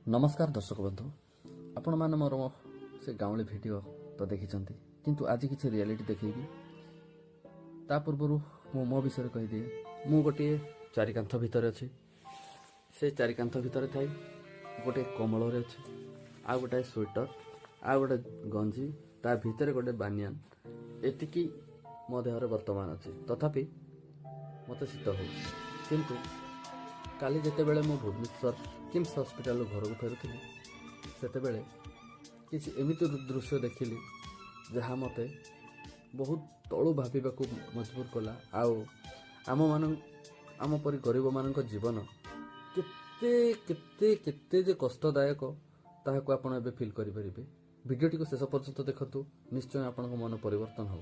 नमस्कार दर्शक बंधु आपण मैंने मोर से गाँवी भिड तो देखी किंतु आज किसी रियलिटी देखी ता पूर्व मो विषय कहीदिए मु गोटे चारिकांथ भितर अच्छी से चारिकांथ भितर थाई गोटे कमल अच्छे आ गोटे स्वेटर आ गोटे गंजी ता भितर गोटे बानियान एतिकी मो देहरे वर्तमान अच्छे तथापि मत शीत हो किंतु काली जिते बड़े मु भुवनेश्वर किम्स हॉस्पिटल घर को फेरुली से किसी एमती दृश्य देखिली जहाँ मते बहुत तलू भाविबा मजबूर कला आम परी गरीब मान जीवन केते केते केते जे कष्टदायक ताहाको आपण एबे फील करि परिबे। वीडियोटी को शेष पर्यंत देखंतु, निश्चय आपन मन परिवर्तन हो।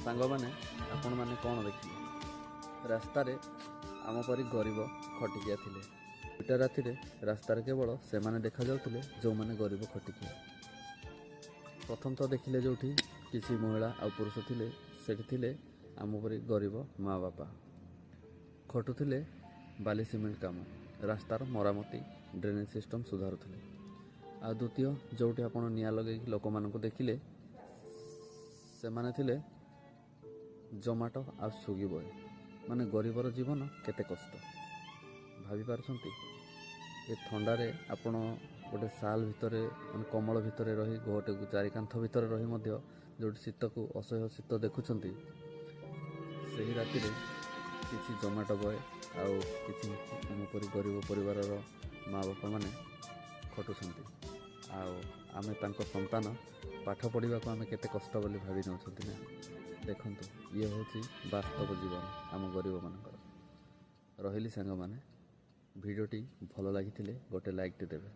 सांग मैंने आपण मैंने कौन देखिए रास्ता आम परी गरीब खटिकिया थिले दुटा राति रास्ता केवल से माने देखा जाउथिले जो माने गरीब खटिकिया। प्रथम तो देखिले जो किसी महिला आ पुरुष थिले सेठी थिले आम परी गरीब माँ बापा खटुथिले बाली सिमेंट काम रास्तार मरामती ड्रेनेज सिस्टम सुधारुथिले। आ द्वितीय जोटी आपण निया लगे लोक मानक देखिले से माने थिले जोमाटो आ स्विगी बॉय माने गरीबर जीवन केते कष्ट भाभी पारछंती। ए थंडारे आपण गोटे साल भितर कमल भितर रही गोटे चारिकांथ भितर रही मध्य जो शीत को असह्य शीत देखुंट से राति किसी जोमाटो बॉय आउ किसी आमपरी गरीब परिवार माँ बापा माने खटुंट आमे तांको संतान पाठ पढ़ा को आम केते कष्ट बोली भावी नौछंती ना। देखंतु ये होची वास्तव जीवन आम गरीब मानकर। रहिली सांग माने वीडियोटी भल लगी गोटे लाइक टे देवे।